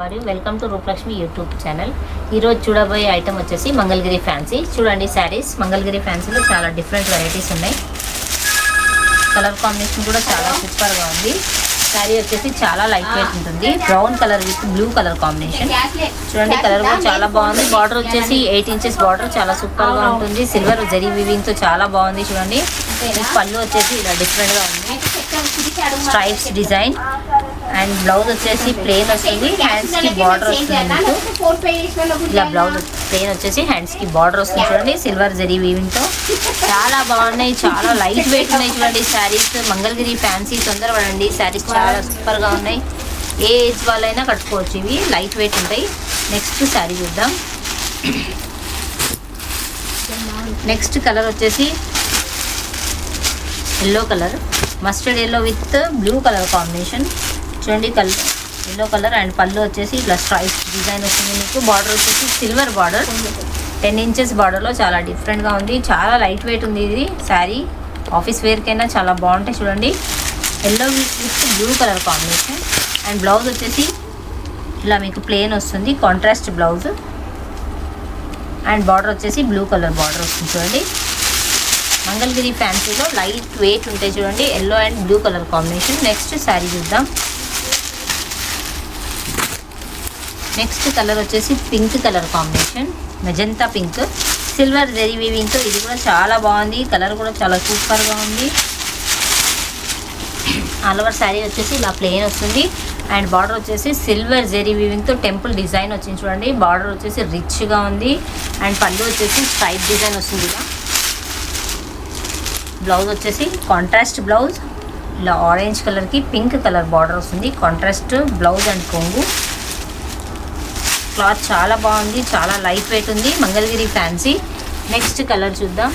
Welcome to Rupalakshmi YouTube channel. ఈరోజు చూడబోయే item వచ్చేసి మంగళగిరి ఫ్యాన్సీ. చూడండి శారీస్ మంగళగిరి ఫ్యాన్సీలో చాలా డిఫరెంట్ వెరైటీస్ ఉన్నాయి. కలర్ కాంబినేషన్ కూడా చాలా సూపర్గా ఉంది. శారీ వచ్చేసి చాలా లైట్ వెయిట్ ఉంటుంది. Brown colour with blue colour combination. చూడండి కలర్ కూడా చాలా బాగుంది. బార్డర్ వచ్చేసి 8 ఇంచెస్ బార్డర్ చాలా సూపర్గా ఉంటుంది. సిల్వర్ జరీ వీవింగ్తో చాలా బాగుంది. చూడండి పళ్ళు వచ్చేసి ఇలా డిఫరెంట్గా ఉంది. స్ట్రైప్స్ డిజైన్ అండ్ బ్లౌజ్ వచ్చేసి ప్లెయిన్ వస్తుంది. హ్యాండ్స్ కి బార్డర్ వస్తుంది. ఇలా బ్లౌజ్ ప్లెయిన్ వచ్చేసి హ్యాండ్స్ కి బార్డర్ వస్తుంది. చూడండి సిల్వర్ జరీ వీవింగ్ తో చాలా బాగున్నాయి. చాలా లైట్ వెయిట్ ఉన్నాయి. చూడండి శారీస్ మంగళగిరి ఫ్యాన్సీ. తొందరపడండి, శారీస్ చాలా సూపర్ గా ఉన్నాయి. ఏ ఏజ్ వాళ్ళైనా కట్టుకోవచ్చు. ఇవి లైట్ వెయిట్ ఉంటాయి. నెక్స్ట్ శారీ చూద్దాం. నెక్స్ట్ కలర్ వచ్చేసి yellow colour, mustard yellow with blue colour combination. చూడండి కలర్ ఎల్లో కలర్ అండ్ పళ్ళు వచ్చేసి ఇలా స్ట్రైప్ డిజైన్ వస్తుంది. మీకు బార్డర్ వచ్చేసి సిల్వర్ బార్డర్ 10 ఇంచెస్ బార్డర్లో చాలా డిఫరెంట్గా ఉంది. చాలా లైట్ వెయిట్ ఉంది. ఇది శారీ ఆఫీస్ వేర్కైనా చాలా బాగుంటాయి. చూడండి yellow with blue colour combination and blouse వచ్చేసి ఇలా మీకు ప్లెయిన్ వస్తుంది. కాంట్రాస్ట్ బ్లౌజ్ అండ్ బార్డర్ వచ్చేసి బ్లూ కలర్ బార్డర్ వస్తుంది. చూడండి మంగళగిరి ఫ్యాన్సీలో లైట్ వెయిట్ ఉంటాయి. చూడండి yellow and blue colour combination. Next sari చూద్దాం. నెక్స్ట్ కలర్ వచ్చేసి pink colour combination, magenta pink, silver zari వీవింగ్తో. ఇది కూడా చాలా బాగుంది. కలర్ కూడా చాలా సూపర్గా ఉంది. ఆల్ ఓవర్ శారీ వచ్చేసి ఇలా ప్లెయిన్ వస్తుంది అండ్ బార్డర్ వచ్చేసి సిల్వర్ జరీ వీవింగ్తో టెంపుల్ డిజైన్ వచ్చింది. చూడండి బార్డర్ వచ్చేసి రిచ్గా ఉంది అండ్ పళ్ళు వచ్చేసి స్ట్రైప్ డిజైన్ వస్తుంది. ఇలా బ్లౌజ్ వచ్చేసి కాంట్రాస్ట్ బ్లౌజ్, ఇలా ఆరెంజ్ కలర్కి పింక్ కలర్ బార్డర్ వస్తుంది. కాంట్రాస్ట్ బ్లౌజ్ అండ్ కొంగు. క్లాత్ చాలా బాగుంది. చాలా లైట్ వెయిట్ ఉంది. మంగళగిరి ఫ్యాన్సీ. నెక్స్ట్ కలర్ చూద్దాం.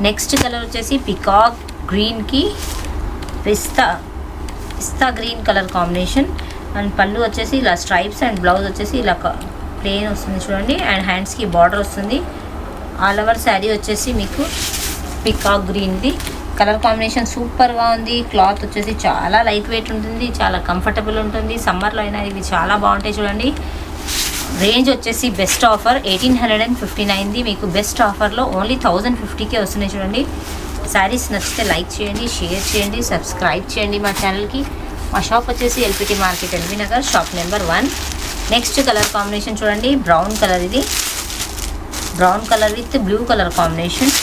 నెక్స్ట్ కలర్ వచ్చేసి పికాక్ గ్రీన్కి పిస్తా గ్రీన్ కలర్ కాంబినేషన్ అండ్ పళ్ళు వచ్చేసి ఇలా స్ట్రైప్స్ అండ్ బ్లౌజ్ వచ్చేసి ఇలా ప్లెయిన్ వస్తుంది. చూడండి అండ్ హ్యాండ్స్కి బార్డర్ వస్తుంది. ఆల్ ఓవర్ శారీ వచ్చేసి మీకు పికాక్ గ్రీన్ది కలర్ కాంబినేషన్ సూపర్గా ఉంది. క్లాత్ వచ్చేసి చాలా లైట్ వెయిట్ ఉంటుంది. చాలా కంఫర్టబుల్ ఉంటుంది. సమ్మర్లో అయినా ఇవి చాలా బాగుంటాయి. చూడండి రేంజ్ వచ్చేసి బెస్ట్ ఆఫర్ 1859ది మీకు బెస్ట్ ఆఫర్లో ఓన్లీ 1050కే వస్తున్నాయి. చూడండి శారీస్ నచ్చితే లైక్ చేయండి, షేర్ చేయండి, సబ్స్క్రైబ్ చేయండి మా ఛానల్కి. మా షాప్ వచ్చేసి LPT market LB Nagar, shop number 1. Next colour combination చూడండి బ్రౌన్ కలర్. ఇది brown colour with blue colour combination.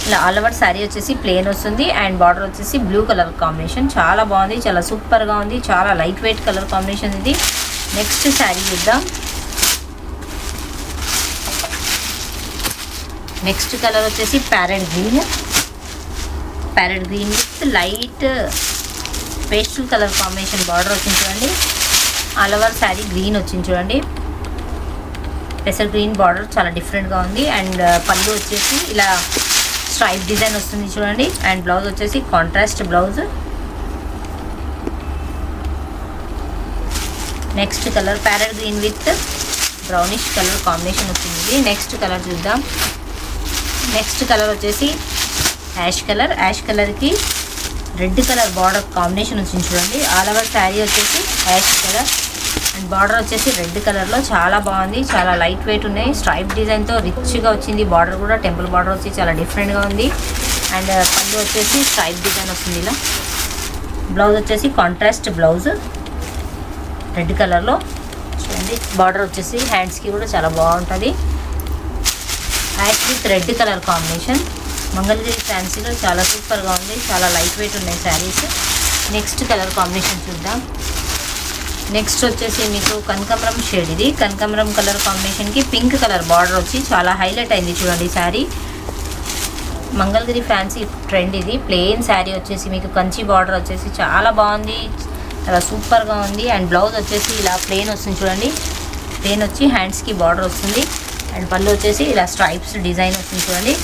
ఇలా ఆల్ ఓవర్ శారీ వచ్చేసి ప్లెయిన్ వస్తుంది అండ్ బార్డర్ వచ్చేసి బ్లూ కలర్ కాంబినేషన్. చాలా బాగుంది. చాలా సూపర్గా ఉంది. చాలా లైట్ వెయిట్ కలర్ కాంబినేషన్ ఇది. నెక్స్ట్ శారీ చూద్దాం. నెక్స్ట్ కలర్ వచ్చేసి parrot green with light pastel colour combination border వచ్చింది. చూడండి ఆల్ ఓవర్ శారీ గ్రీన్ వచ్చింది. చూడండి పెసర్ గ్రీన్ బార్డర్ చాలా డిఫరెంట్గా ఉంది అండ్ పళ్ళు వచ్చేసి ఇలా స్ట్రైప్ డిజైన్ వస్తుంది. చూడండి అండ్ బ్లౌజ్ వచ్చేసి contrast blouse. Next colour parrot green with brownish colour combination వచ్చింది. నెక్స్ట్ కలర్ చూద్దాం. నెక్స్ట్ కలర్ వచ్చేసి యాష్ కలర్కి రెడ్ కలర్ బార్డర్ కాంబినేషన్ వచ్చింది. చూడండి ఆల్ ఓవర్ శారీ వచ్చేసి యాష్ కలర్ అండ్ బార్డర్ వచ్చేసి రెడ్ కలర్లో చాలా బాగుంది. చాలా లైట్ వెయిట్ ఉన్నాయి. స్ట్రైప్ డిజైన్తో రిచ్గా వచ్చింది. బార్డర్ కూడా టెంపుల్ బార్డర్ వచ్చి చాలా డిఫరెంట్గా ఉంది అండ్ పళ్ళు వచ్చేసి స్ట్రైప్ డిజైన్ వస్తుంది. ఇలా బ్లౌజ్ వచ్చేసి కాంట్రాస్ట్ బ్లౌజ్ రెడ్ కలర్లో. చూడండి బార్డర్ వచ్చేసి హ్యాండ్స్కి కూడా చాలా బాగుంటుంది. Ash with red colour combination. Mangalagiri ఫ్యాన్సీలో చాలా సూపర్గా ఉంది. చాలా లైట్ వెయిట్ ఉన్నాయి శారీస్. నెక్స్ట్ కలర్ కాంబినేషన్ చూద్దాం. నెక్స్ట్ వచ్చేసి మీకు కనకాంబరం షేడ్. ఇది కనకాంబరం కలర్ కాంబినేషన్కి పింక్ కలర్ బార్డర్ వచ్చి చాలా హైలైట్ అయింది. చూడండి శారీ మంగళగిరి ఫ్యాన్సీ ట్రెండ్. ఇది ప్లెయిన్ శారీ వచ్చేసి మీకు కంచి బార్డర్ వచ్చేసి చాలా బాగుంది. చాలా సూపర్గా ఉంది అండ్ బ్లౌజ్ వచ్చేసి ఇలా ప్లెయిన్ వస్తుంది. చూడండి ప్లెయిన్ వచ్చి హ్యాండ్స్కి బార్డర్ వస్తుంది అండ్ పళ్ళు వచ్చేసి ఇలా స్ట్రైప్స్ డిజైన్ వస్తుంది. చూడండి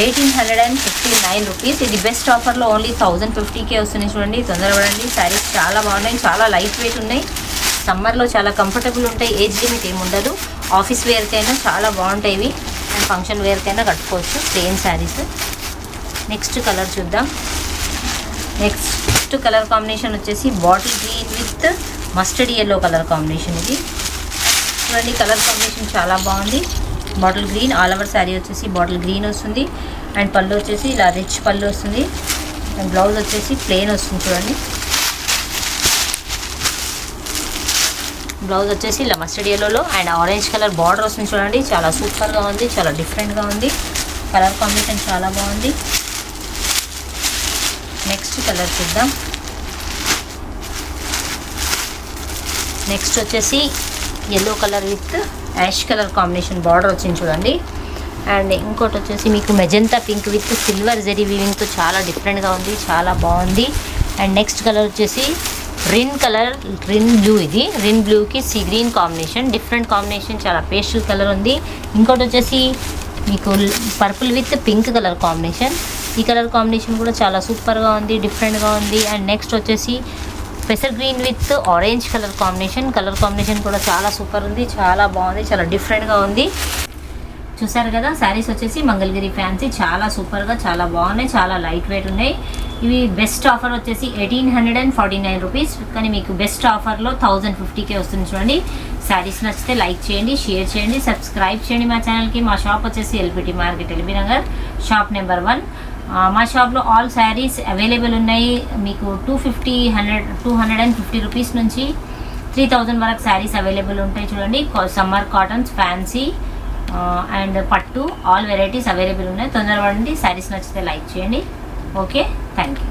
1859 రూపీస్. ఇది బెస్ట్ ఆఫర్లో ఓన్లీ 1050కే వస్తున్నాయి. చూడండి తొందరపడండి. శారీస్ చాలా బాగున్నాయి. చాలా లైట్ వెయిట్ ఉన్నాయి. సమ్మర్లో చాలా కంఫర్టబుల్ ఉంటాయి. ఏజ్ లిమిట్ ఏమి ఉండదు. ఆఫీస్ వేర్కైనా చాలా బాగుంటాయి ఇవి అండ్ ఫంక్షన్ వేర్కైనా కట్టుకోవచ్చు ప్లెయిన్ శారీస్. నెక్స్ట్ కలర్ చూద్దాం. నెక్స్ట్ కలర్ కాంబినేషన్ వచ్చేసి bottle green with mustard yellow colour combination. ఇది చూడండి, కలర్ కాంబినేషన్ చాలా బాగుంది. Bottle green, all over sari వచ్చేసి బాటిల్ గ్రీన్ వస్తుంది. అండ్ పళ్ళు వచ్చేసి ఇలా రిచ్ పళ్ళు వస్తుంది. అండ్ బ్లౌజ్ వచ్చేసి ప్లెయిన్ వస్తుంది. చూడండి, బ్లౌజ్ వచ్చేసి ఇలా మస్టర్డ్ ఎల్లోలో అండ్ ఆరెంజ్ కలర్ బార్డర్ వస్తుంది. చూడండి, చాలా సూపర్గా ఉంది, చాలా డిఫరెంట్గా ఉంది. కలర్ కాంబినేషన్ చాలా బాగుంది. నెక్స్ట్ కలర్ చూద్దాం. నెక్స్ట్ వచ్చేసి yellow colour with ash colour combination border వచ్చింది. చూడండి, అండ్ ఇంకోటి వచ్చేసి మీకు magenta pink with silver zari వీవింగ్తో చాలా డిఫరెంట్గా ఉంది, చాలా బాగుంది. అండ్ నెక్స్ట్ కలర్ వచ్చేసి రిన్ కలర్, రిన్ బ్లూ. ఇది రిన్ బ్లూకి sea green combination, different combination, చాలా పేస్టల్ కలర్ ఉంది. ఇంకోటి వచ్చేసి మీకు purple with pink colour combination. ఈ కలర్ కాంబినేషన్ కూడా చాలా సూపర్గా ఉంది, డిఫరెంట్గా ఉంది. అండ్ నెక్స్ట్ వచ్చేసి పెసర్ green with orange colour combination. Colour combination కూడా చాలా సూపర్ ఉంది, చాలా బాగుంది, చాలా డిఫరెంట్గా ఉంది. చూసారు కదా, శారీస్ వచ్చేసి మంగళగిరి ఫ్యాన్సీ చాలా సూపర్గా చాలా బాగున్నాయి, చాలా లైట్ వెయిట్ ఉన్నాయి. ఇవి బెస్ట్ ఆఫర్ వచ్చేసి 1849 రూపీస్, కానీ మీకు బెస్ట్ ఆఫర్లో 1050కే వస్తుంది. చూడండి, శారీస్ నచ్చితే లైక్ చేయండి, షేర్ చేయండి, సబ్స్క్రైబ్ చేయండి మా ఛానల్కి. మా షాప్ వచ్చేసి LPT market, LB Nagar, shop number 1. మా షాప్లో ఆల్ శారీస్ అవైలబుల్ ఉన్నాయి. మీకు 250 రూపీస్ నుంచి 3000 వరకు శారీస్ అవైలబుల్ ఉంటాయి. చూడండి, సమ్మర్ కాటన్స్, ఫ్యాన్సీ అండ్ పట్టు, ఆల్ వెరైటీస్ అవైలబుల్ ఉన్నాయి. తొందరపడండి, శారీస్ నచ్చితే లైక్ చేయండి. Okay, thank you.